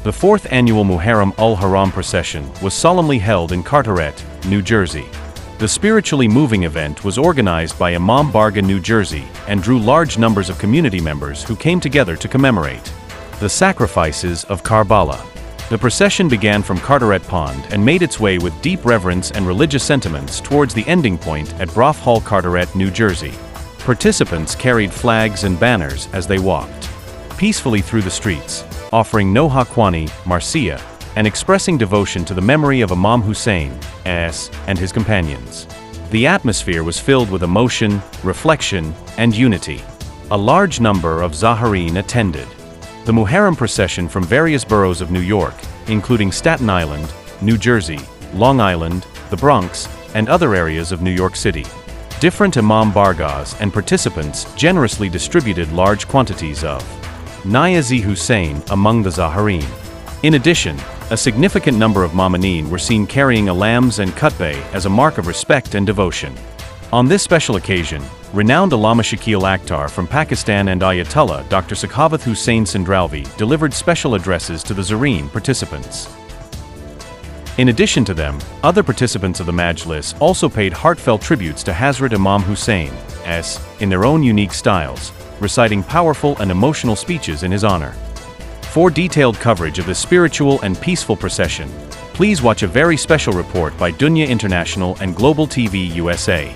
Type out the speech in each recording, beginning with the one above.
The fourth annual Muharram ul-Haram procession was solemnly held in Carteret, New Jersey. The spiritually moving event was organized by Imam Barga, New Jersey, and drew large numbers of community members who came together to commemorate the sacrifices of Karbala. The procession began from Carteret Pond and made its way with deep reverence and religious sentiments towards the ending point at Brough Hall, Carteret, New Jersey. Participants carried flags and banners as they walked peacefully through the streets, offering Noha Kwani, Marcia, and expressing devotion to the memory of Imam Hussein and his companions. The atmosphere was filled with emotion, reflection, and unity. A large number of Zahirin attended the Muharram procession from various boroughs of New York, including Staten Island, New Jersey, Long Island, the Bronx, and other areas of New York City. Different Imam Bargas and participants generously distributed large quantities of Niazi Hussein among the Zahirin. In addition, a significant number of Mamaneen were seen carrying alams and khutbah as a mark of respect and devotion. On this special occasion, renowned Allama Shakil Akhtar from Pakistan and Ayatollah Dr. Sakhawat Hussain Sindralvi delivered special addresses to the Zareen participants. In addition to them, other participants of the Majlis also paid heartfelt tributes to Hazrat Imam Hussein, in their own unique styles, reciting powerful and emotional speeches in his honor. For detailed coverage of this spiritual and peaceful procession, please watch a very special report by Dunya International and Global TV USA.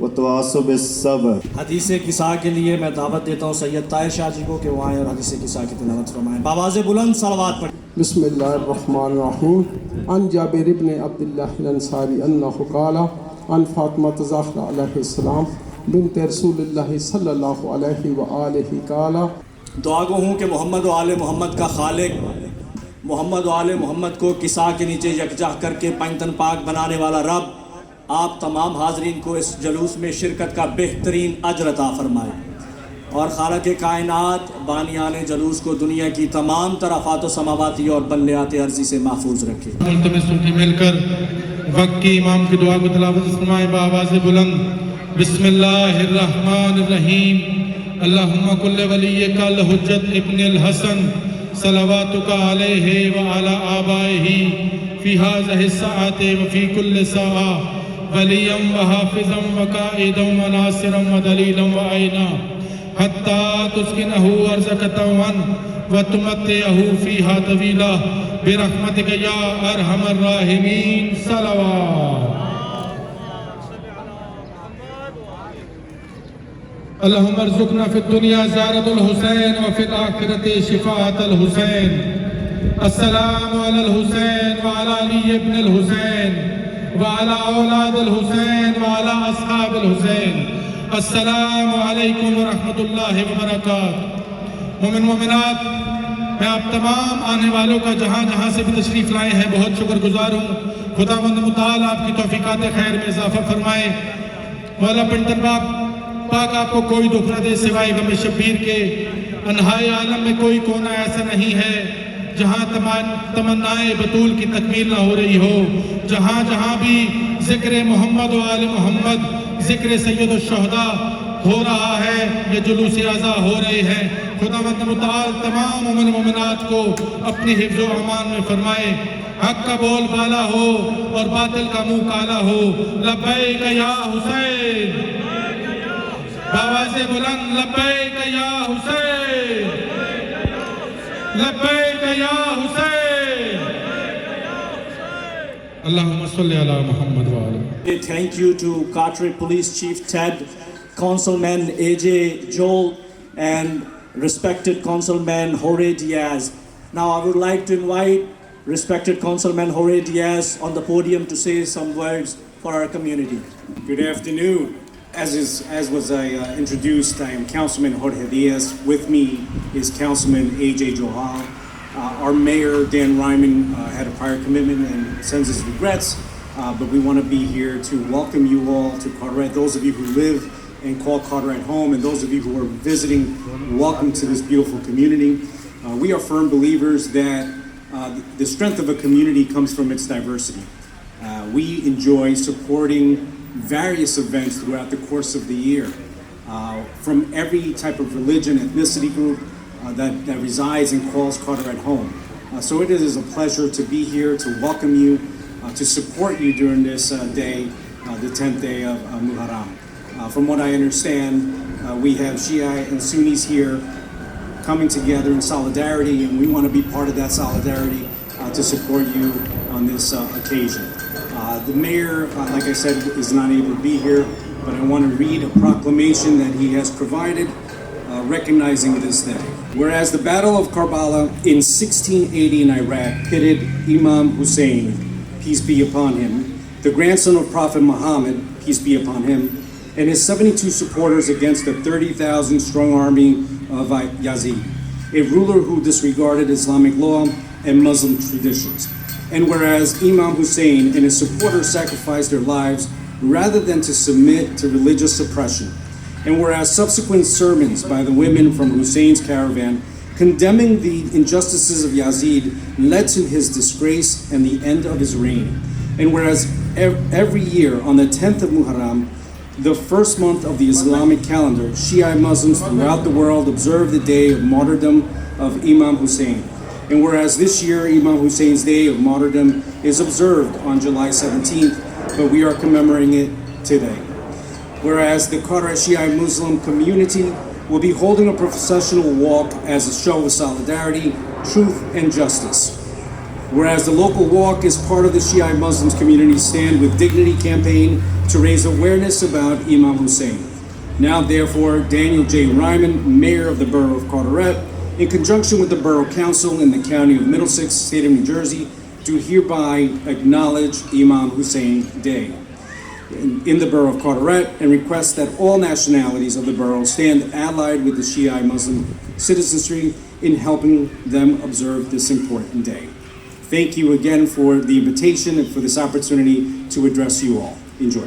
وتواصوا بالصبر. حدیث قصہ کے لیے میں دعوت دیتا ہوں سید طاہر شاہ جی کو کہ وہ آئیں اور حدیث قصہ کی تلاوت فرمائیں. بآواز بلند صلوات پڑھیں. بسم اللہ الرحمن الرحیم. عن جابر بن عبد اللہ الانصاری انہ قال عن فاطمہ الزہرا علیہ السلام بنت رسول اللہ صلی اللہ علیہ وآلہ قال. دعا گو ہوں کہ محمد و آل محمد کا خالق محمد و آل محمد کو کسا کے نیچے یکجا کر کے پنجتن پاک بنانے والا رب آپ تمام حاضرین کو اس جلوس میں شرکت کا بہترین اجر عطا فرمائے اور خالق کائنات بانیان جلوس کو دنیا کی تمام طرفات و سماواتی اور بلیات ارضی سے محفوظ رکھے. ملتمس کی مل کر وقت کی امام کی دعا کو تلاوت فرمائے بآواز بلند. بسم اللہ الرحمن الرحیم. اللہم کل ولیک الحجت ابن الحسن صلواتک علیہ وعلی آبائہ فی هذه الساعة وفی کل ساعة ولیا وحافظا وقائدا وناصرا ودلیلا وعینا حتی تسکنہ ارضک طوعا وتمتعہ فیہا طویلا برحمتک یا ارحم الراحمین. صلوات. اللہم ارزقنا فی الدنیا زیارت الحسین وفی الآخرت شفاعت الحسین. السلام علی الحسین وعلی علی ابن الحسین وعلی اولاد الحسین وعلی اصحاب الحسین. السلام علیکم ورحمۃ اللہ وبرکاتہ. مومن مومنات، میں آپ تمام آنے والوں کا جہاں جہاں سے بھی تشریف لائے ہیں بہت شکر گزار ہوں. خداوند متعال آپ کی توفیقات خیر میں اضافہ فرمائے. مولا پنجتن پاک آپ کو کوئی دکھ نہ دے سوائے غم شبیر کے. انہائے عالم میں کوئی کونا ایسا نہیں ہے جہاں تمنائے بطول کی تکمیل نہ ہو رہی ہو. جہاں جہاں بھی ذکر محمد و آل محمد، ذکر سید الشہداء ہو رہا ہے یا جلوس اعزا ہو رہے ہیں، خداوند متعال تمام مومن مومنات کو اپنی حفظ و امان میں فرمائے. حق کا بول بالا ہو اور باطل کا منہ کالا ہو. لبیک یا حسین. بآواز بلند لبیک یا حسین، لبیک یا حسین. اللہم صلی علی محمد وآلہ. Thank you to Carteret Police Chief Ted, Councilman AJ Joel, and respected Councilman Jorge Diaz. Now I would like to invite respected Councilman Jorge Diaz on the podium to say some words for our community. Good afternoon. As was introduced, I am Councilman Jorge Diaz. With me is Councilman AJ Johal. Our mayor, Dan Ryman, had a prior commitment and sends his regrets, but we want to be here to welcome you all to Carteret. Those of you who live and call Carteret home, and those of you who are visiting, welcome to this beautiful community. We are firm believers that the strength of a community comes from its diversity. We enjoy supporting various events throughout the course of the year, from every type of religion, ethnicity group that resides and calls Carteret home. So it is a pleasure to be here, to welcome you, to support you during this day, the 10th day of Muharram. From what I understand, we have Shia and Sunnis here coming together in solidarity, and we want to be part of that solidarity to support you on this occasion. The mayor, like I said, is not able to be here, but I want to read a proclamation that he has provided recognizing this day. Whereas the Battle of Karbala in 1680 in Iraq pitted Imam Hussein, peace be upon him, the grandson of Prophet Muhammad, peace be upon him, and his 72 supporters against the 30,000 strong army of Yazid, a ruler who disregarded Islamic law and Muslim traditions. And whereas Imam Hussein and his supporters sacrificed their lives rather than to submit to religious suppression, and whereas subsequent sermons by the women from Hussein's caravan condemning the injustices of Yazid led to his disgrace and the end of his reign, and whereas every year on the 10th of Muharram, the first month of the Islamic calendar, Shia Muslims throughout the world observe the day of martyrdom of Imam Hussein. And whereas this year Imam Hussein's day of martyrdom is observed on July 17th, but we are commemorating it today. Whereas the Carteret Shia Muslim community will be holding a processional walk as a show of solidarity, truth, and justice. Whereas the local walk is part of the Shia Muslims community Stand with Dignity campaign to raise awareness about Imam Hussein. Now, therefore, Daniel J. Ryman, Mayor of the Borough of Carteret, in conjunction with the Borough Council in the County of Middlesex, State of New Jersey, do hereby acknowledge Imam Hussein Day in the Borough of Carteret and request that all nationalities of the borough stand allied with the Shiite Muslim citizenry in helping them observe this important day. Thank you again for the invitation and for this opportunity to address you all. Enjoy.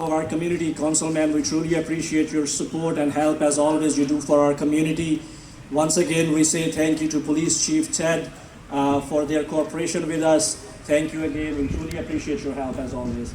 Of our community councilman, we truly appreciate your support and help as always you do for our community. Once again, we say thank you to Police Chief Ted for their cooperation with us. Thank you again. We truly appreciate your help as always.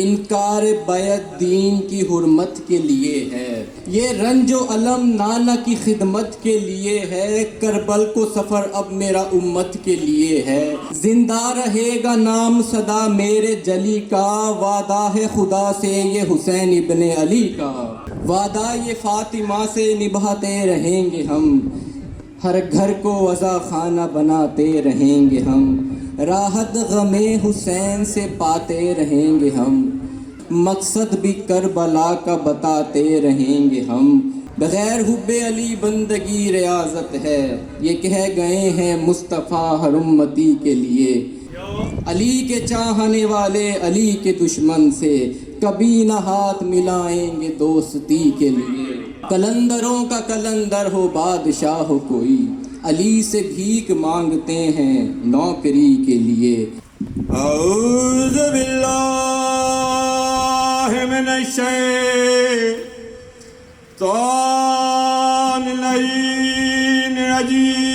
انکار بیعت دین کی حرمت کے لیے ہے، یہ رنج و علم نانا کی خدمت کے لیے ہے، کربل کو سفر اب میرا امت کے لیے ہے، زندہ رہے گا نام صدا میرے جلی کا، وعدہ ہے خدا سے یہ حسین ابن علی کا، وعدہ یہ فاطمہ سے نبھاتے رہیں گے ہم، ہر گھر کو وضع خانہ بناتے رہیں گے ہم، راحت غم حسین سے پاتے رہیں گے ہم، مقصد بھی کربلا کا بتاتے رہیں گے ہم، بغیر حب علی بندگی ریاضت ہے، یہ کہہ گئے ہیں مصطفیٰ ہر امتی کے لیے، علی کے چاہنے والے علی کے دشمن سے کبھی نہ ہاتھ ملائیں گے دوستی کے لیے، کلندروں کا کلندر ہو بادشاہ ہو کوئی، علی سے بھیک مانگتے ہیں نوکری کے لیے۔ اعوذ باللہ من الشیطان اللعین الرجیم،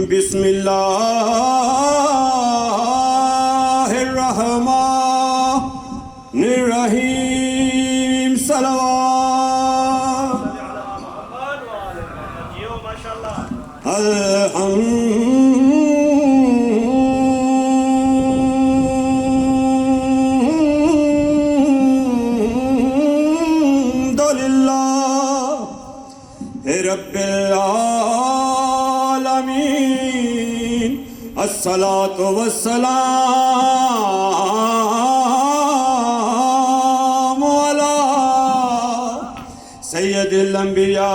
بسم اللہ الرحمن الرحیم، صلوات رب العالمین، الصلاۃ والسلام علی سید الانبیاء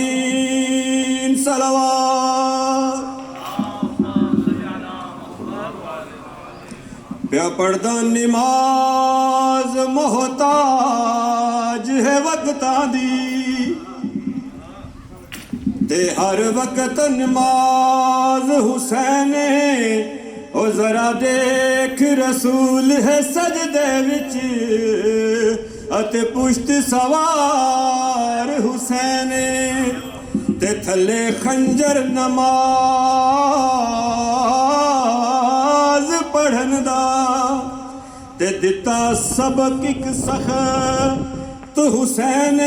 والمرسلین، صلوات۔ پیا پڑھدا نماز محتاج ہے وقتاں دی، تے ہر وقت نماز حسین، او ذرا دیکھ رسول ہے سجدے وچ، اتے پشت سوار حسین، تے تھلے خنجر نماز پڑھن دا، تے دتا سبق ایک سخت حسین،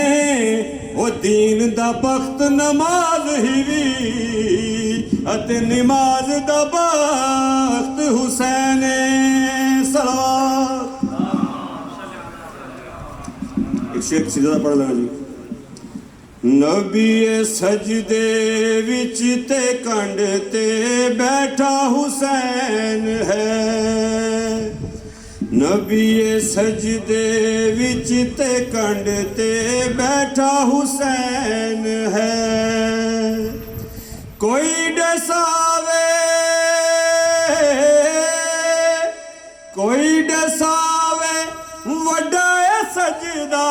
وہ دین دا بخت نماز ہی وی، اتے نماز دا بخت حسین، صلوات۔ ایک شیخ سے زیادہ پڑھ لینا جی۔ نبی سجدے وچ تے کنڈ تے بیٹھا حسین ہے، نبی سجدے وچ تے کنڈ تے بیٹھا حسین ہے، کوئی ڈساوے کوئی ڈساوے وڈا سجدہ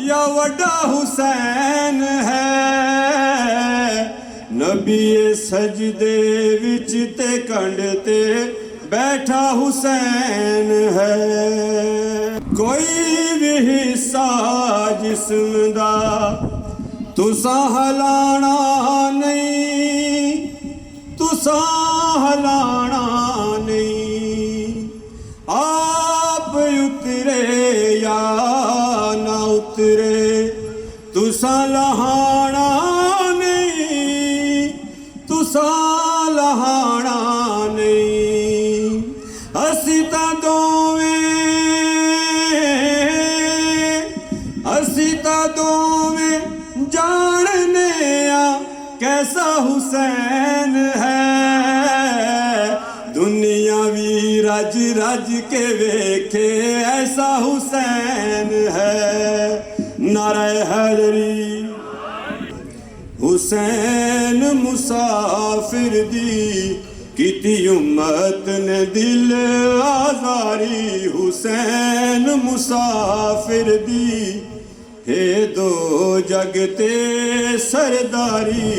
یا وڈا حسین ہے، نبی سجدے وچ تے کنڈ تے بیٹھا حسین ہے، کوئی بھی حصہ جسم دا تساں ہلانا نہیں، تساں ہلانا نہیں، آپ اترے یا نہ اترے تساں لہانا نہیں، تساں لہانا نہیں، اسی تاں دوویں جاننے کیسا حسین ہے، دنیا بھی رج رج کے ویکھے ایسا حسین ہے، نعرہ حیدری۔ حسین مسافر دی کیتی امت نے دل آزاری، حسین مسافر دی ہے دو جگ تے سرداری،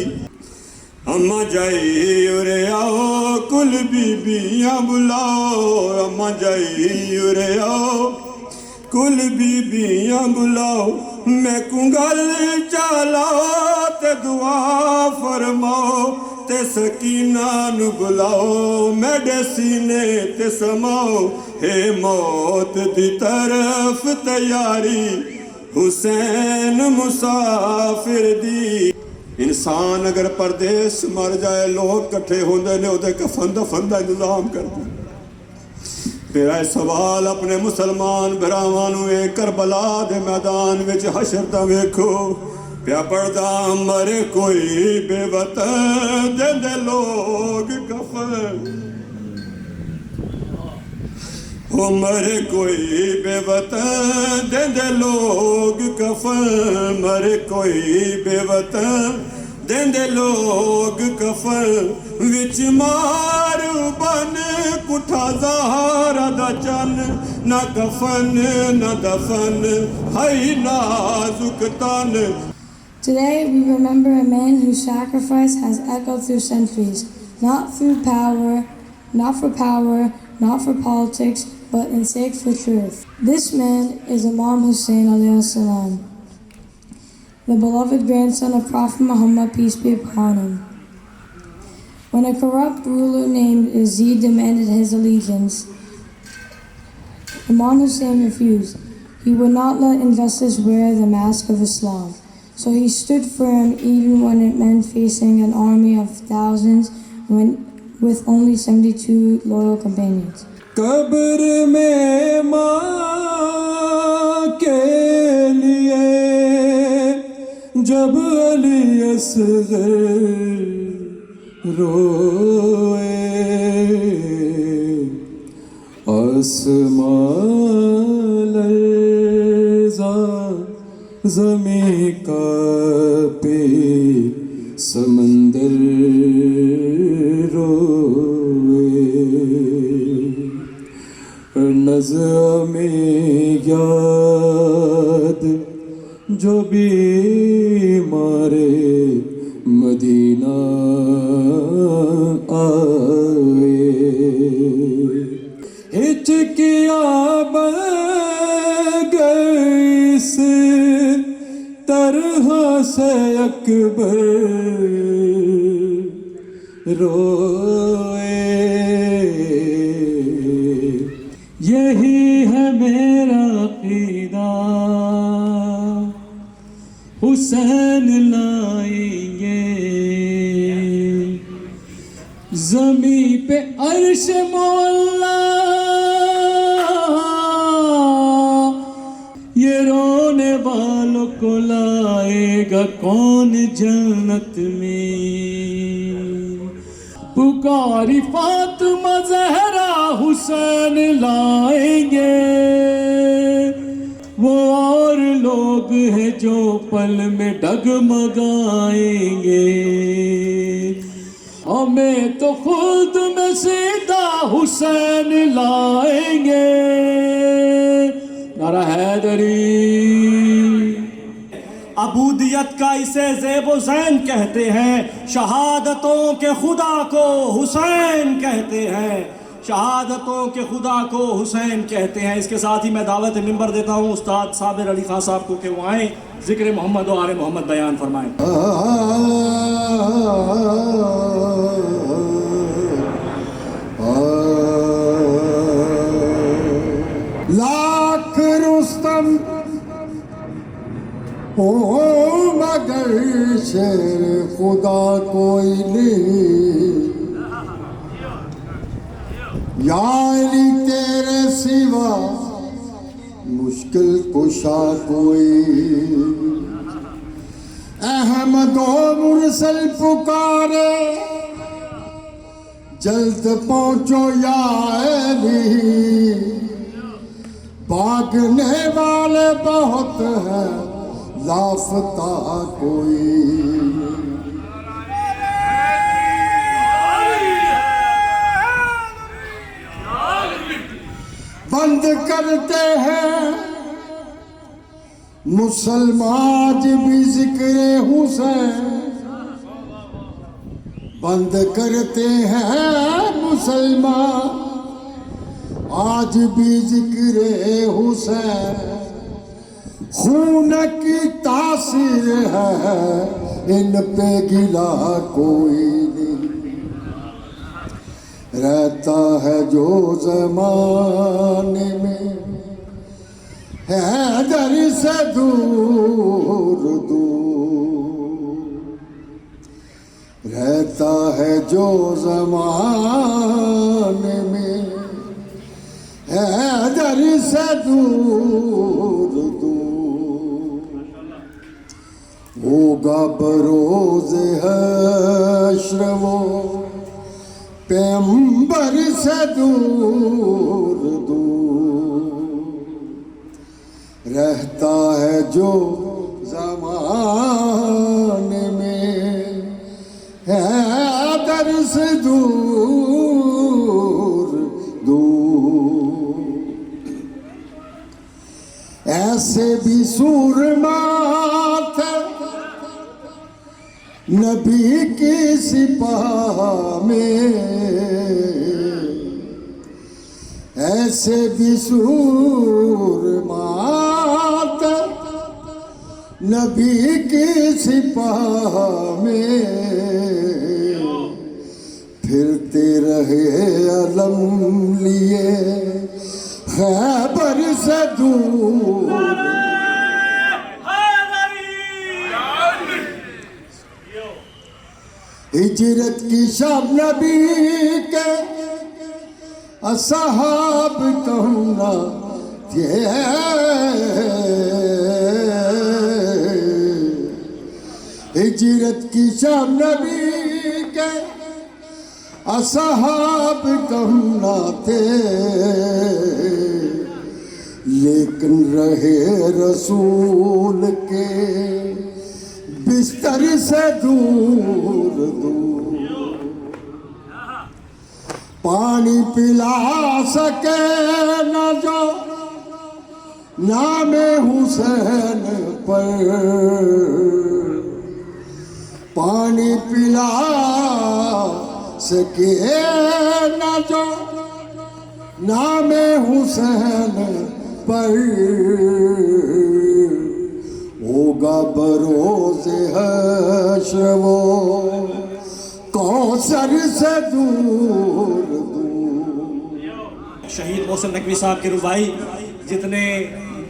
اماں جائی ارے آؤ کل بیبیاں بلاؤ، اماں جائی ارے آؤ کل بیبیاں بلاؤ، میں کنگل چلاؤ تے دعا فرماؤ، تے سکینہ نو بلاؤ میڈے سینے تے سماؤ ہے موت دی طرف تیاری حسین مسافر دی انسان اگر پردیس مر جائے لوگ کٹھے ہوندے نے اودے کفن دفن دا انتظام کر دے میرا سوال اپنے مسلمان بھراواں اے کربلا دے میدان وچ حشر دا ویکھو پیا پڑدا مرے کوئی بے وطن دے لوگ کفن ہو مرے کوئی بے وطن دے لوگ کفن مرے کوئی بے وطن دے لوگ کفن وچ مار بن کٹھا زہرا دا چن نہ کفن نہ دفن ہائی نازک تن. Today we remember a man whose sacrifice has echoed through centuries, not for power, not for politics, but in sake for truth. This man is Imam Hussein alayhi salam, the beloved grandson of Prophet Muhammad, peace be upon him. When a corrupt ruler named Yazid demanded his allegiance, Imam Hussein refused. He would not let injustice wear the mask of Islam. So he stood firm even when it meant facing an army of thousands with only 72 loyal companions. قبر میں ماں کے لیے جب علی اصغر روئے آسمان لرزا زمیں کانپے سمندر روئے نظم یاد جو بیمار مدینہ آئے ہچکیاں بغیر اس طرح سے اکبر روئے یہی ہے میرا عقیدہ حسین لائیں گے زمین پہ عرش مولا یہ رونے والوں کو لائے گا کون جنت میں پکاری فاطمہ زہرا حسین لائیں گے وہ اور لوگ ہیں جو پل میں ڈگمگائیں گے ہمیں تو خود میں سیدھا حسین لائیں گے نعرہ حیدری. عبودیت کا اسے زیب و زین کہتے ہیں شہادتوں کے خدا کو حسین کہتے ہیں شہادتوں کے خدا کو حسین کہتے ہیں. اس کے ساتھ ہی میں دعوت منبر دیتا ہوں استاد صابر علی خان صاحب کو کہ وہ آئیں ذکر محمد و آل محمد بیان فرمائیں. لاکھ رستم ہو مگر شیر خدا کوئی نہیں یا علی تیرے سوا مشکل کشا کوئی احمد و مرسل پکارے جلد پہنچو یا علی بھاگنے والے بہت ہیں لافتہ کوئی بند کرتے ہیں مسلمان بھی ذکر حسین بند کرتے ہیں مسلمان آج بھی ذکر حسین خون کی تاثیر ہے ان پہ گلا کوئی نہیں ہے جو زمانے میں حیدر سے دور دور، رہتا ہے جو زمانے میں حیدر سے دور دور، ہوگا بروز حشر وہ پیغمبر سے دور دور، رہتا ہے جو زمانے میں حیدر سے دور دور، ایسے بھی سورما تھے نبی کی سپاہ میں، ایسے بھی سورما تھے نبی کی سپاہ میں، پھرتے رہے علم لیے خیبر سے دور۔ ہجرت کی شب نبی کے اصحاب کہنا تھے، ہجرت کی شب نبی کے اصحاب کہنا تھے، لیکن رہے رسول کے بستر سے دور دور، پانی پلا سکے نہ جو نام حسین پر، پانی پلا سکے نہ جو نام حسین پر، ہوگا بروز حشر وہ کوثر سے دور دور۔ شہید محسن نقوی صاحب کی ربائی جتنے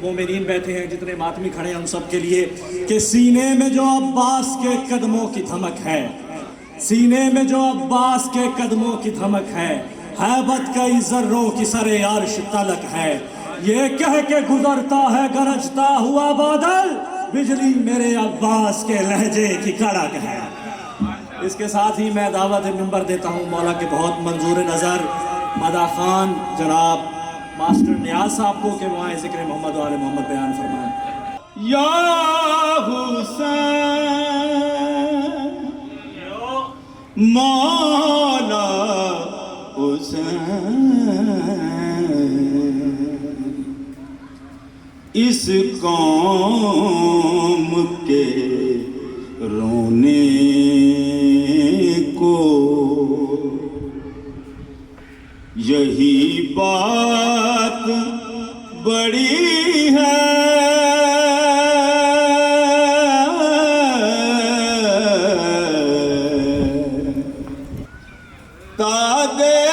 مومنین بیٹھے ہیں، جتنے ماتمی کھڑے ہیں، ان سب کے لیے کہ سینے میں جو عباس کے قدموں کی دھمک ہے، سینے میں جو عباس کے قدموں کی دھمک ہے، ہیبت کئی ذروں کی سر عرش تلک ہے، یہ کہہ کے گزرتا ہے گرجتا ہوا بادل، بجلی میرے عباس کے لہجے کی کڑک ہے۔ اس کے ساتھ ہی میں دعوت منبر دیتا ہوں مولا کے بہت منظور نظر مدح خان جناب ماسٹر نیاز صاحب کو کہ وہاں ذکر محمد و آل محمد بیان فرمائیں۔ یا حسین مولا حسین، اس قوم کے رونے کو یہی بات بڑی ہے، تا دیر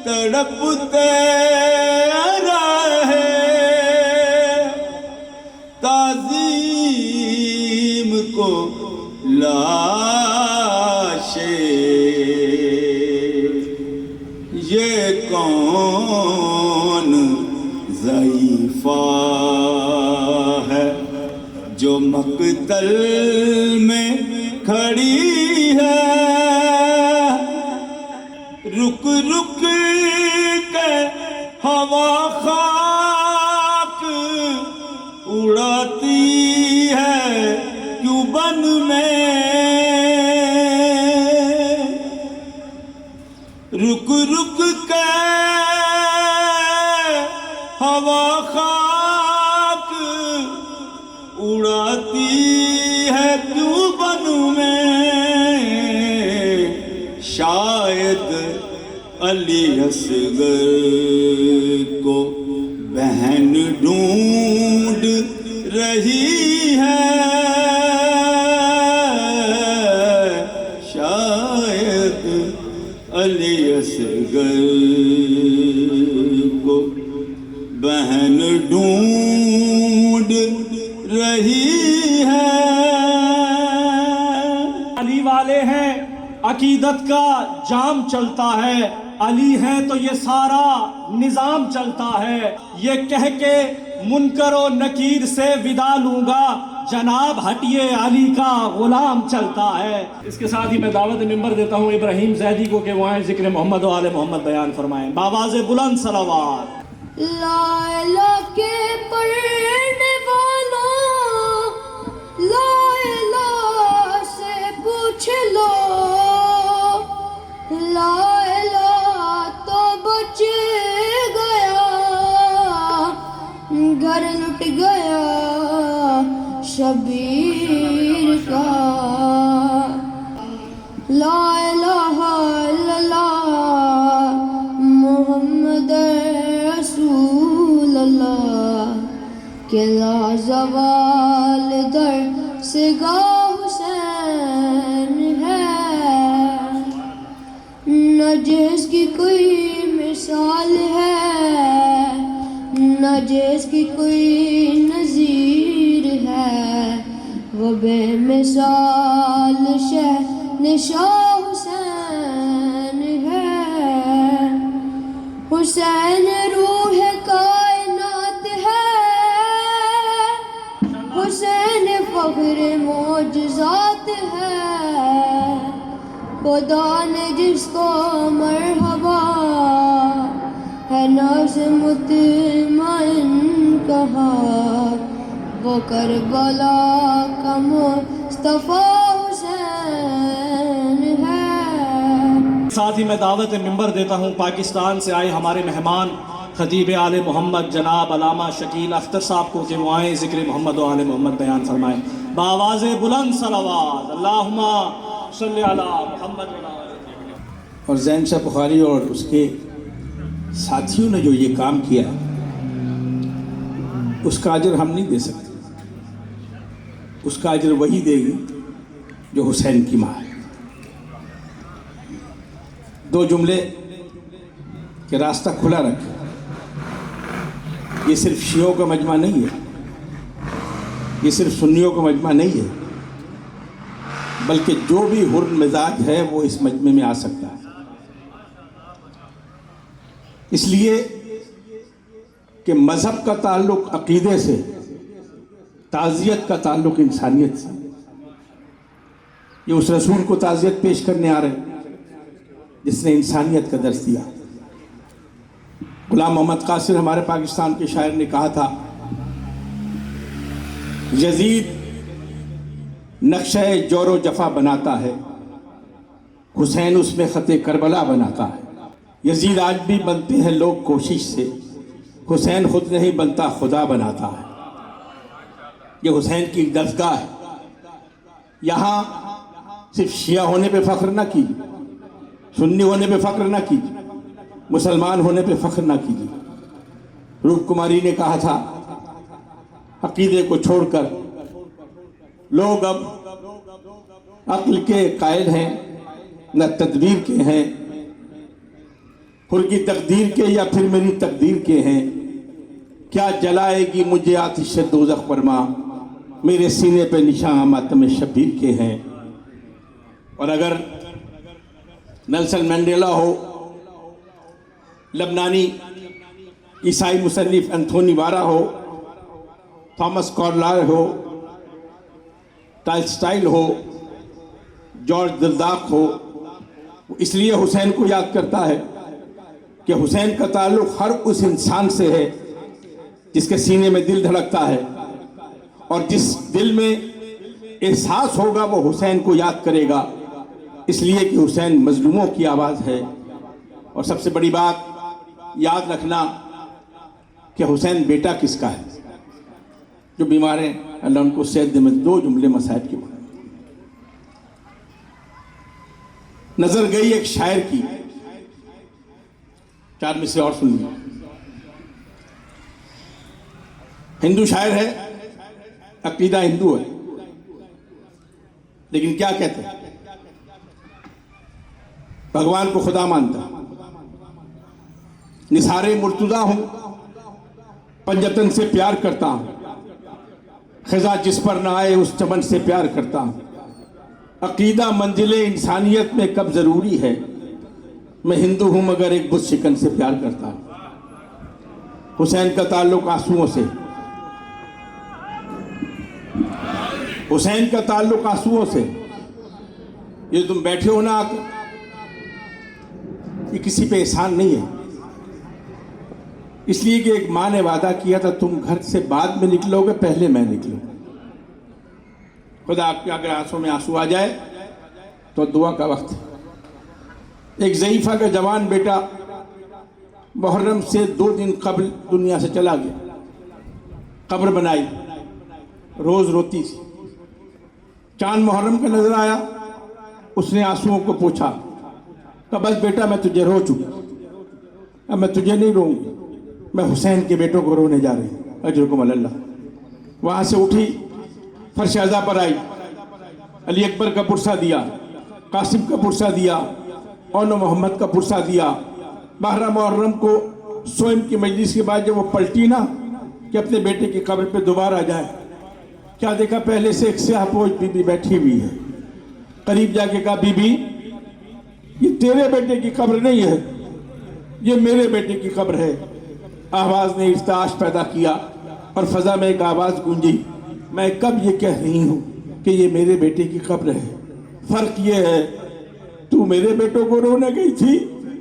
تڑپتے رہے تعظیم کو لاشے، یہ کون ضعیفہ ہے جو مقتل میں کھڑی ہے، رک رک کے ہوا خاک اڑاتی ہے کیوں بن میں، رک رک کے ہوا خاک اڑاتی ہے کیوں بن میں، شاید علی اصغر کو بہن ڈھونڈ رہی ہے، شاید عقیدت کا جام چلتا ہے، علی ہے تو یہ سارا نظام چلتا ہے، یہ کہہ کے منکر و نکیر سے ودا لوں گا، جناب ہٹیے علی کا غلام چلتا ہے۔ اس کے ساتھ ہی میں دعوت ممبر دیتا ہوں ابراہیم زیدی کو کہ وہ آئیں ذکر محمد و آل محمد بیان فرمائیں بآواز بلند صلوات۔ لا الہ کے پڑھنے والوں، لا الہ سے پوچھ لو، لا الہ تو بچ گیا، گھر لٹ گیا شبیر کا۔ لا الہ الا اللہ محمد رسول اللہ کہ لا زوال در سے گاہ حسین ہے، نہ جس کی کوئی مثال ہے، نہ جس کی کوئی نظیر ہے، وہ بے مثال شہنشاہ حسین ہے۔ حسین روح کائنات ہے، حسین فخر معجزات ہے، خدا نے جس کو مرحبا ہے نفس مطمئن کہا، وہ کربلا کا مصطفیٰ حسین ہے۔ ساتھ ہی میں دعوت ممبر دیتا ہوں پاکستان سے آئے ہمارے مہمان خطیب آل محمد جناب علامہ شکیل اختر صاحب کو کہ وہ آئیں ذکر محمد و آل محمد بیان فرمائیں بآواز بلند صلوات۔ اللہم صلی علی محمد و آل محمد۔ اور زین شاہ بخاری اور اس کے ساتھیوں نے جو یہ کام کیا اس کا اجر ہم نہیں دے سکتے، اس کا اجر وہی دے گی جو حسین کی ماں ہے۔ دو جملے کہ راستہ کھلا رکھے، یہ صرف شیعوں کا مجمع نہیں ہے، یہ صرف سنیوں کا مجمع نہیں ہے، بلکہ جو بھی حر مزاج ہے وہ اس مجمع میں آ سکتا ہے، اس لیے کہ مذہب کا تعلق عقیدے سے، تعزیت کا تعلق انسانیت سے۔ یہ اس رسول کو تعزیت پیش کرنے آ رہے ہیں جس نے انسانیت کا درس دیا۔ غلام محمد قاصر ہمارے پاکستان کے شاعر نے کہا تھا، یزید نقشہ جور و جفا بناتا ہے، حسین اس میں خط کربلا بناتا ہے۔ یزید آج بھی بنتے ہیں لوگ کوشش سے، حسین خود نہیں بنتا خدا بناتا ہے۔ یہ حسین کی درسگاہ ہے، یہاں صرف شیعہ ہونے پہ فخر نہ کیجیے، سنی ہونے پہ فخر نہ کیجیے، مسلمان ہونے پہ فخر نہ کیجیے۔ روپ کماری نے کہا تھا، عقیدے کو چھوڑ کر لوگ اب عقل کے قائل ہیں نہ تدبیر کے ہیں، خود کی تقدیر کے یا پھر میری تقدیر کے ہیں، کیا جلائے گی مجھے آتش دوزخ پر ماں، میرے سینے پہ نشان ماتم شبیر کے ہیں۔ اور اگر نیلسن مینڈیلا ہو، لبنانی عیسائی مصنف انتھونی وارا ہو، تھامس کارلائل ہو، ٹالسٹائی ہو، جارج درداق ہو، وہ اس لیے حسین کو یاد کرتا ہے کہ حسین کا تعلق ہر اس انسان سے ہے جس کے سینے میں دل دھڑکتا ہے، اور جس دل میں احساس ہوگا وہ حسین کو یاد کرے گا، اس لیے کہ حسین مظلوموں کی آواز ہے۔ اور سب سے بڑی بات یاد رکھنا کہ حسین بیٹا کس کا ہے؟ جو بیمار ہیں اللہ ان کو صحت دے۔ میں دو جملے مصائب کے بارے نظر گئی ایک شاعر کی، چار میں سے اور سن لیں۔ ہندو شاعر ہے، عقیدہ ہندو ہے، لیکن کیا کہتے ہیں؟ بھگوان کو خدا مانتا، نثار مرتضیٰ ہوں، پنجتن سے پیار کرتا ہوں، خزاں جس پر نہ آئے اس چمن سے پیار کرتا ہوں، عقیدہ منزل انسانیت میں کب ضروری ہے. میں ہندو ہوں مگر ایک بت شکن سے پیار کرتا ہوں. حسین کا تعلق آنسوؤں سے، حسین کا تعلق آنسوؤں سے. یہ تم بیٹھے ہو نا، یہ کسی پہ احسان نہیں ہے. اس لیے کہ ایک ماں نے وعدہ کیا تھا تم گھر سے بعد میں نکلو گے، پہلے میں نکلوں. خدا آپ کے اگر آنسوں میں آنسو آ جائے تو دعا کا وقت ہے. ایک ضعیفہ کا جوان بیٹا محرم سے 2 دن قبل دنیا سے چلا گیا. قبر بنائی، روز روتی تھی. چاند محرم کا نظر آیا، اس نے آنسوؤں کو پوچھا کہ بس بیٹا میں تجھے رو چکا، اب میں تجھے نہیں روں گی، میں حسین کے بیٹوں کو رونے جا رہی ہوں. اجرکم اللہ. وہاں سے اٹھی، فرش اعضا پر آئی، علی اکبر کا پرسہ دیا، قاسم کا پرسہ دیا، اون محمد کا پرسہ دیا. 12 محرم کو سوئم کی مجلس کے بعد جب وہ پلٹی نا کہ اپنے بیٹے کی قبر پہ دوبارہ جائے، کیا دیکھا؟ پہلے سے ایک سیاہ پوش بی بی بیٹھی ہوئی ہے. قریب جا کے کہا بی بی یہ تیرے بیٹے کی قبر نہیں ہے، یہ میرے بیٹے کی قبر ہے. آواز نے ارتعاش پیدا کیا اور فضا میں ایک آواز گونجی، میں کب یہ کہہ رہی ہوں کہ یہ میرے بیٹے کی قبر ہے. فرق یہ ہے تو میرے بیٹوں کو رونے گئی تھی،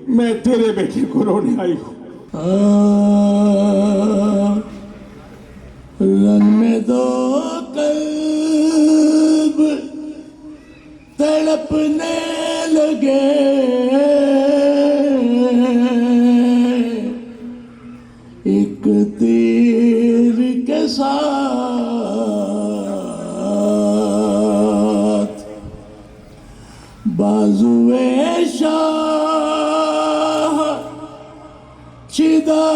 میں تیرے بیٹے کو رونے آئی ہوں. رن میں دو قلب تڑپنے لگے، ایک تیر کے ساتھ بازوئے شاہ چدا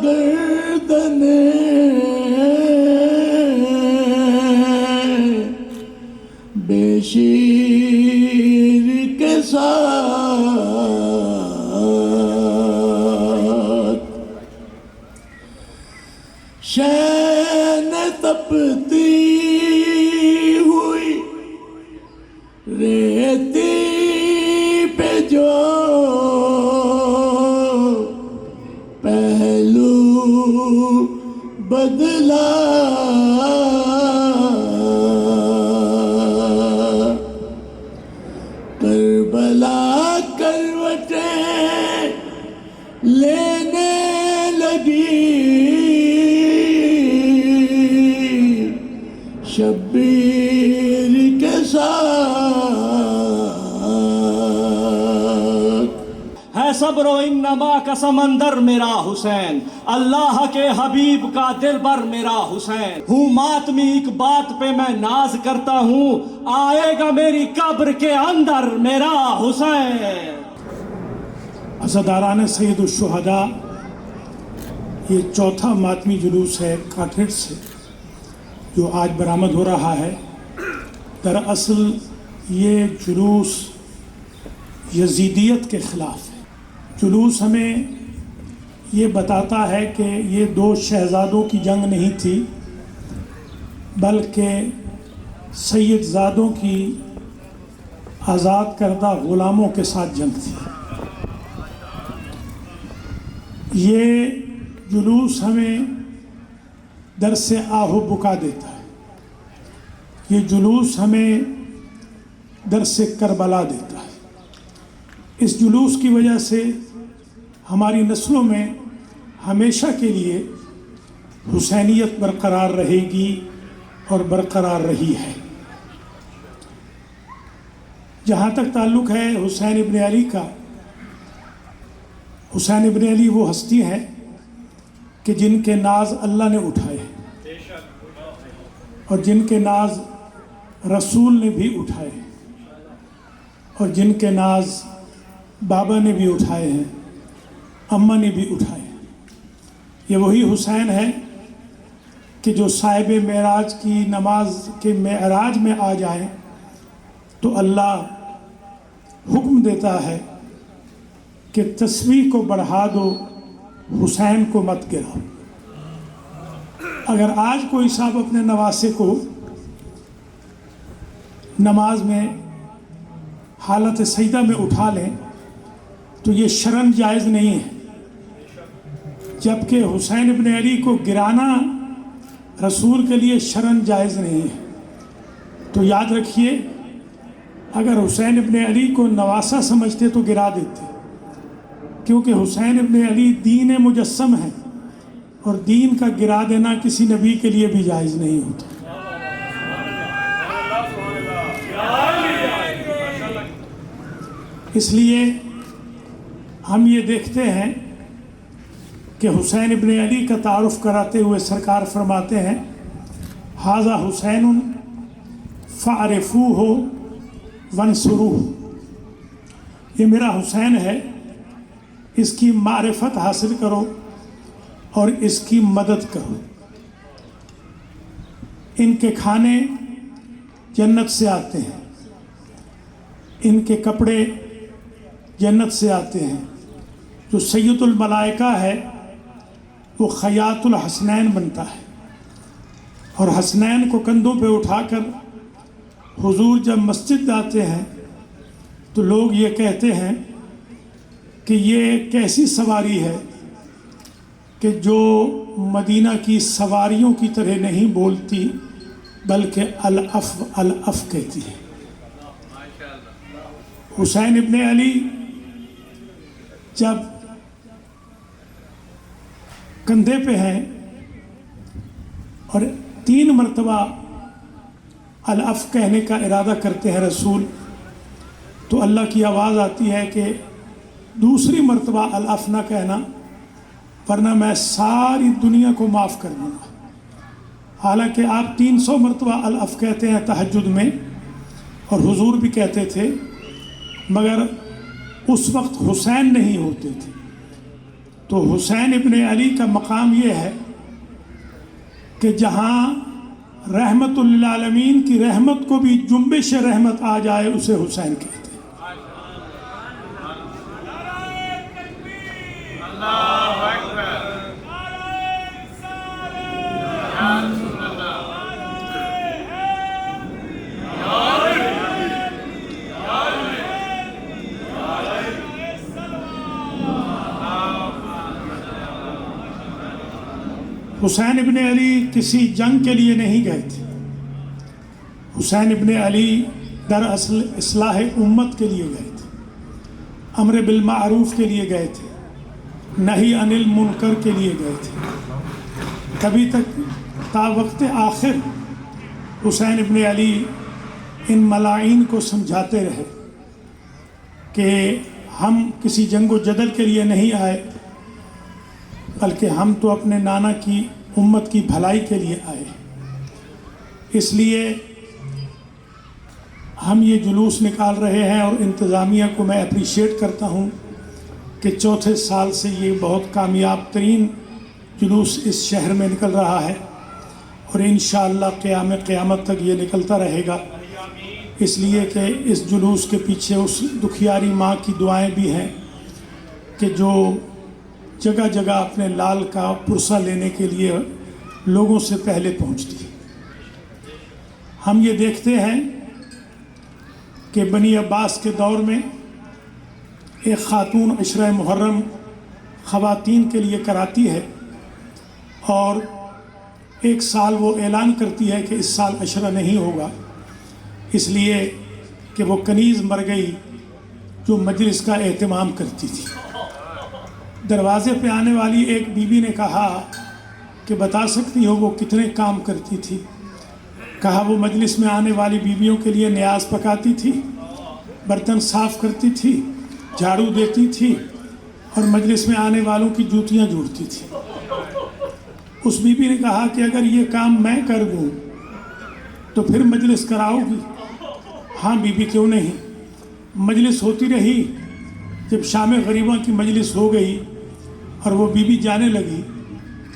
گردن، بے شیر کے ساتھ شین تپتی ہوئی ریتی پہ جو پہلو بدلا، کربلا کروٹیں لینے لگی، شبیر کے ساتھ. ہے صبر و انما کا سمندر میرا حسین، اللہ کے حبیب کا دل بر میرا حسین. ہوں ماتمی ایک بات پہ میں ناز کرتا ہوں، آئے گا میری قبر کے اندر میرا حسین. عزاداران سید الشہداء، یہ 4تھا ماتمی جلوس ہے کاٹھڑ سے جو آج برآمد ہو رہا ہے. دراصل یہ جلوس یزیدیت کے خلاف ہے. جلوس ہمیں یہ بتاتا ہے کہ یہ 2 شہزادوں کی جنگ نہیں تھی، بلکہ سید زادوں کی آزاد کردہ غلاموں کے ساتھ جنگ تھی. یہ جلوس ہمیں درس آہ و بکا دیتا ہے. یہ جلوس ہمیں درس کربلا دیتا ہے. اس جلوس کی وجہ سے ہماری نسلوں میں ہمیشہ کے لیے حسینیت برقرار رہے گی اور برقرار رہی ہے. جہاں تک تعلق ہے حسین ابن علی کا، حسین ابن علی وہ ہستی ہیں کہ جن کے ناز اللہ نے اٹھائے اور جن کے ناز رسول نے بھی اٹھائے اور جن کے ناز بابا نے بھی اٹھائے ہیں، اماں نے بھی اٹھائے ہیں. یہ وہی حسین ہے کہ جو صاحب معراج کی نماز کے معراج میں آ جائیں تو اللہ حکم دیتا ہے کہ تسبیح کو بڑھا دو، حسین کو مت گراؤ. اگر آج کوئی صاحب اپنے نواسے کو نماز میں حالت سجدہ میں اٹھا لیں تو یہ شرعاً جائز نہیں ہے، جبکہ حسین ابن علی کو گرانا رسول کے لیے شرعاً جائز نہیں ہے۔ تو یاد رکھیے، اگر حسین ابن علی کو نواسا سمجھتے تو گرا دیتے، کیونکہ حسین ابن علی دین مجسم ہے، اور دین کا گرا دینا کسی نبی کے لیے بھی جائز نہیں ہوتا۔ اس لیے ہم یہ دیکھتے ہیں کہ حسین ابن علی کا تعارف کراتے ہوئے سرکار فرماتے ہیں، ھذا حسین فاعرفوہ وانصروہ، یہ میرا حسین ہے، اس کی معرفت حاصل کرو اور اس کی مدد کرو۔ ان کے کھانے جنت سے آتے ہیں، ان کے کپڑے جنت سے آتے ہیں۔ جو سید الملائکہ ہے وہ خیاط الحسنین بنتا ہے، اور حسنین کو کندھوں پہ اٹھا کر حضور جب مسجد آتے ہیں تو لوگ یہ کہتے ہیں کہ یہ کیسی سواری ہے کہ جو مدینہ کی سواریوں کی طرح نہیں بولتی بلکہ الف الف کہتی ہے۔ حسین ابن علی جب کندھے پہ ہیں اور 3 مرتبہ الف کہنے کا ارادہ کرتے ہیں رسول، تو اللہ کی آواز آتی ہے کہ دوسری مرتبہ الف نہ کہنا، ورنہ میں ساری دنیا کو معاف کر دوں گا۔ حالانکہ آپ 300 مرتبہ الف کہتے ہیں تہجد میں، اور حضور بھی کہتے تھے، مگر اس وقت حسین نہیں ہوتے تھے۔ تو حسین ابن علی کا مقام یہ ہے کہ جہاں رحمت للعالمین کی رحمت کو بھی جنبش رحمت آ جائے اسے حسین کہتے ہیں۔ حسین ابن علی کسی جنگ کے لیے نہیں گئے تھے، حسین ابن علی دراصل اصلاح امت کے لیے گئے تھے، امر بالمعروف کے لیے گئے تھے، نہی عن المنکر کے لیے گئے تھے۔ تبھی تک تا وقت آخر حسین ابن علی ان ملائین کو سمجھاتے رہے کہ ہم کسی جنگ و جدل کے لیے نہیں آئے، بلکہ ہم تو اپنے نانا کی امت کی بھلائی کے لیے آئے۔ اس لیے ہم یہ جلوس نکال رہے ہیں، اور انتظامیہ کو میں اپریشیٹ کرتا ہوں کہ چوتھے سال سے یہ بہت کامیاب ترین جلوس اس شہر میں نکل رہا ہے، اور انشاءاللہ قیامت تک یہ نکلتا رہے گا، اس لیے کہ اس جلوس کے پیچھے اس دکھیاری ماں کی دعائیں بھی ہیں کہ جو جگہ جگہ اپنے لال کا پرسہ لینے کے لیے لوگوں سے پہلے پہنچتی ہے۔ ہم یہ دیکھتے ہیں کہ بنی عباس کے دور میں ایک خاتون عشرہ محرم خواتین کے لیے کراتی ہے، اور ایک سال وہ اعلان کرتی ہے کہ اس سال عشرہ نہیں ہوگا، اس لیے کہ وہ کنیز مر گئی جو مجلس کا اہتمام کرتی تھی۔ دروازے پہ آنے والی ایک بی بی نے کہا کہ بتا سکتی ہو وہ کتنے کام کرتی تھی؟ کہا وہ مجلس میں آنے والی بیویوں کے لیے نیاز پکاتی تھی، برتن صاف کرتی تھی، جھاڑو دیتی تھی، اور مجلس میں آنے والوں کی جوتیاں جوڑتی تھی۔ اس بی بی نے کہا کہ اگر یہ کام میں کر دوں تو پھر مجلس کراؤ گی؟ ہاں بی بی، کیوں نہیں۔ مجلس ہوتی رہی، جب شام غریبہ کی مجلس ہو گئی اور وہ بی بی جانے لگی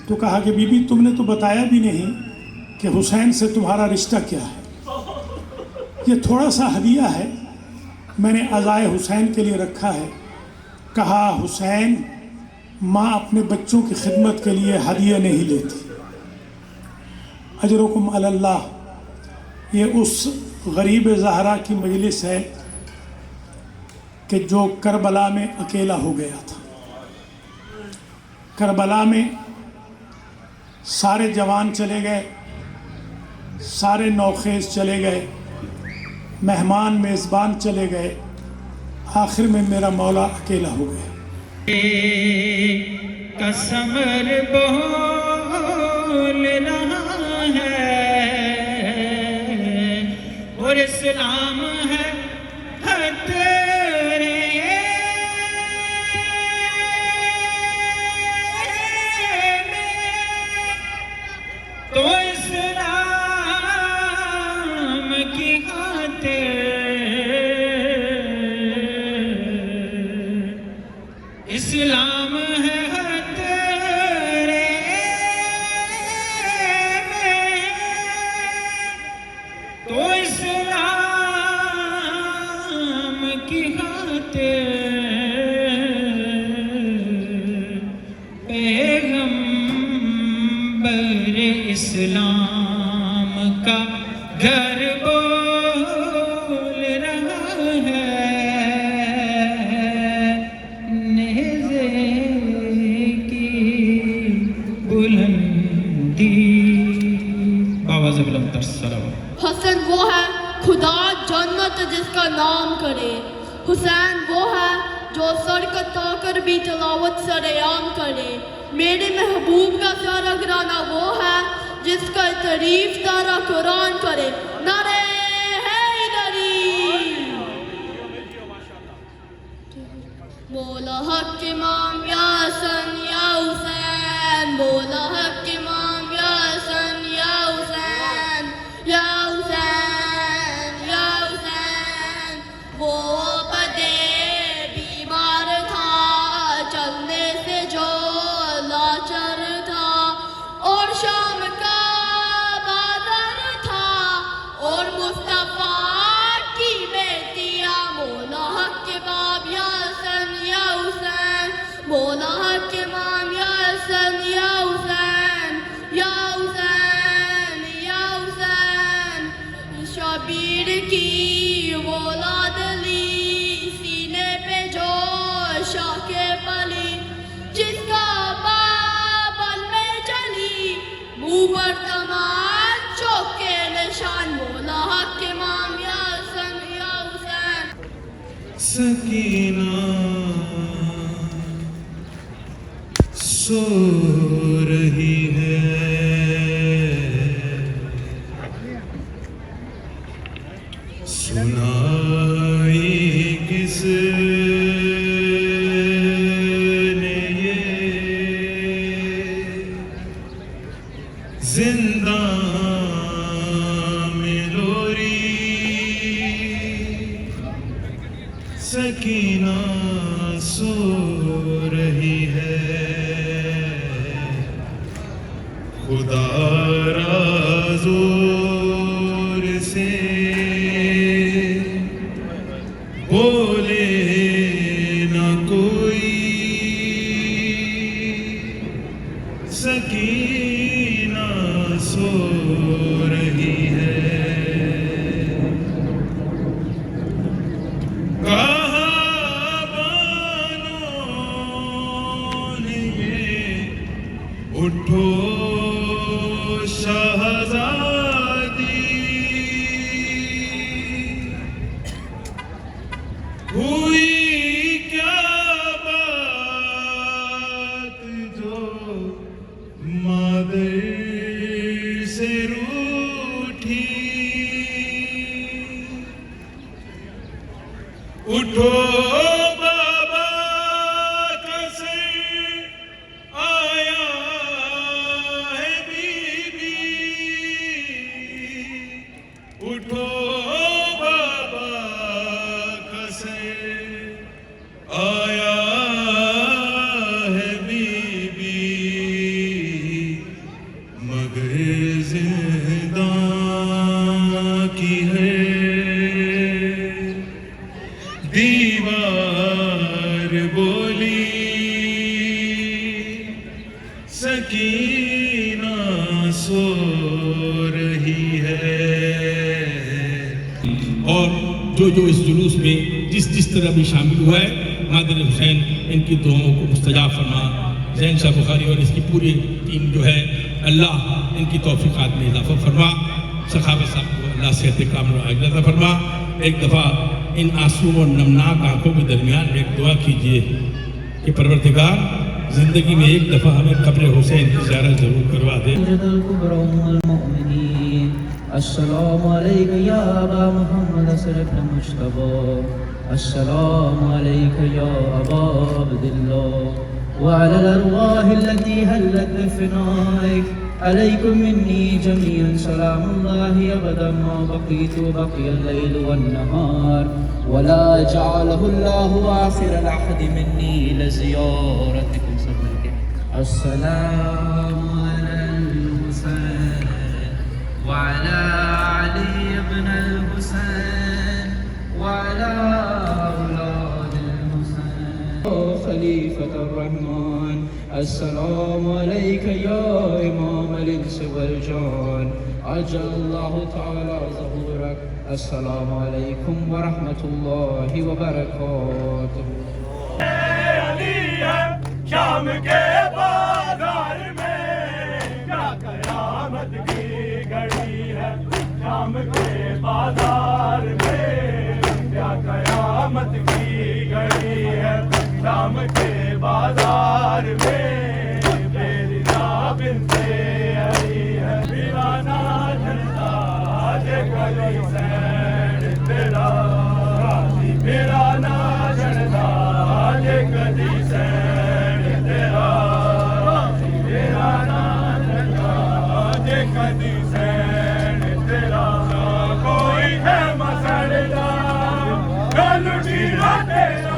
تو کہا کہ بی بی تم نے تو بتایا بھی نہیں کہ حسین سے تمہارا رشتہ کیا ہے۔ یہ تھوڑا سا ہدیہ ہے، میں نے عزائے حسین کے لیے رکھا ہے۔ کہا حسین، ماں اپنے بچوں کی خدمت کے لیے ہدیہ نہیں لیتی۔ اجرکم علی اللہ، یہ اس غریب زہرا کی مجلس ہے کہ جو کربلا میں اکیلا ہو گیا تھا. کربلا میں سارے جوان چلے گئے, سارے نوخیز چلے گئے, مہمان میزبان چلے گئے, آخر میں میرا مولا اکیلا ہو گیا. قسمر بول رہا ہے اور اسلام ہے تیرے تو اسلام کی خاطر اسلام ہے تیرے تو اسلام کی خاطر پیغمبر اسلام کا گھر بول رہا ہے نیزے کی بلندی. بابا زبلم ترسلام. حسن وہ ہے خدا جنت جس کا نام کرے. حسین وہ ہے جو سر کٹا کر بھی تلاوت سرعام کرے. میرے محبوب کا سارا گرانا وہ ہے جس کا تعریف سارا قرآن کرے. نعرہ حیدری. مولا حق امام یا حسن یا حسین. مولا حق امام یا حسن یا حسین یا حسین یا حسین. وہ بدے بیمار تھا چلنے سے جو لاچر تھا اور شام کا بادر تھا اور مصطفیٰ کی بیٹیاں. مولا حق امام یا حسن یا حسین. مولا حق امام یا حسن یا حسین یا حسین یا حسین. شبیر کی وہ اولاد لی سینے پہ جو شاہ کے پلی جس کا بابل میں چلی منہ پر تمام چوک کے نشان. مولا حق امام یا حسن یا حسین. سکینہ سو رہی ہے سنائی کس نے یہ زندہ میں لوری. سکینہ سو رہی ہے خدا را زور سے بولے نہ کوئی. سکینہ سو رہی ہے. کہاں بانوں نے یہ اٹھو شہزادی ہوئی کیا بات جو مادر سے روٹھی. اٹھو بابا کا سر آیا ہے بی بی. اٹھو بابا کا سر آیا ہے بی بی. مگر زنداں کی ہے دیوار اور جو اس جلوس میں جس طرح بھی شامل ہوا ہے مادر حسین ان کی دعاؤں کو مستجاب فرما. زین شاہ بخاری اور اس کی پوری ٹیم جو ہے اللہ ان کی توفیقات میں اضافہ فرما. سخاوت صاحب کو اللہ صحت کامل و عاجلہ عطا فرما. ایک دفعہ ان آنسو اور نمناک آنکھوں کے درمیان میں ایک دعا کیجیے کہ پروردگار زندگی میں ایک دفعہ ہمیں قبر حسین کی زیارت ضرور کروا دے. السلام علیکم یا ابا محمد اشرف المجتبی. السلام علیکم یا ابا عبداللہ وعلى الأرواح التي هلت بفنائك عليكم مني جميعا سلام الله أبدا ما بقيت بقي الليل والنهار ولا جعله الله آخر العهد مني لزيارتكم. السلام على الحسين وعلى علي بن الحسين وعلى أولاد الحسين خليفة الرحمن. السلام عليك يا إمام الإنس والجان عجل الله تعالى ظهورك. السلام عليكم ورحمة الله وبركاته. شام کے بازار میں کیا قیامت کی گھڑی ہے. شام کے بازار میں کیا قیامت کی گھڑی ہے. شام کے بازار میں میری بنت علی ہے. ویرانہ جلتا جگلی سین تیرا راضی. ویرانہ جلتا جگلی سین تیرا راضی. ویرانہ جلتا جگلی سین تیرا. کوئی ہے مسئلہ گل ٹیرا تیرا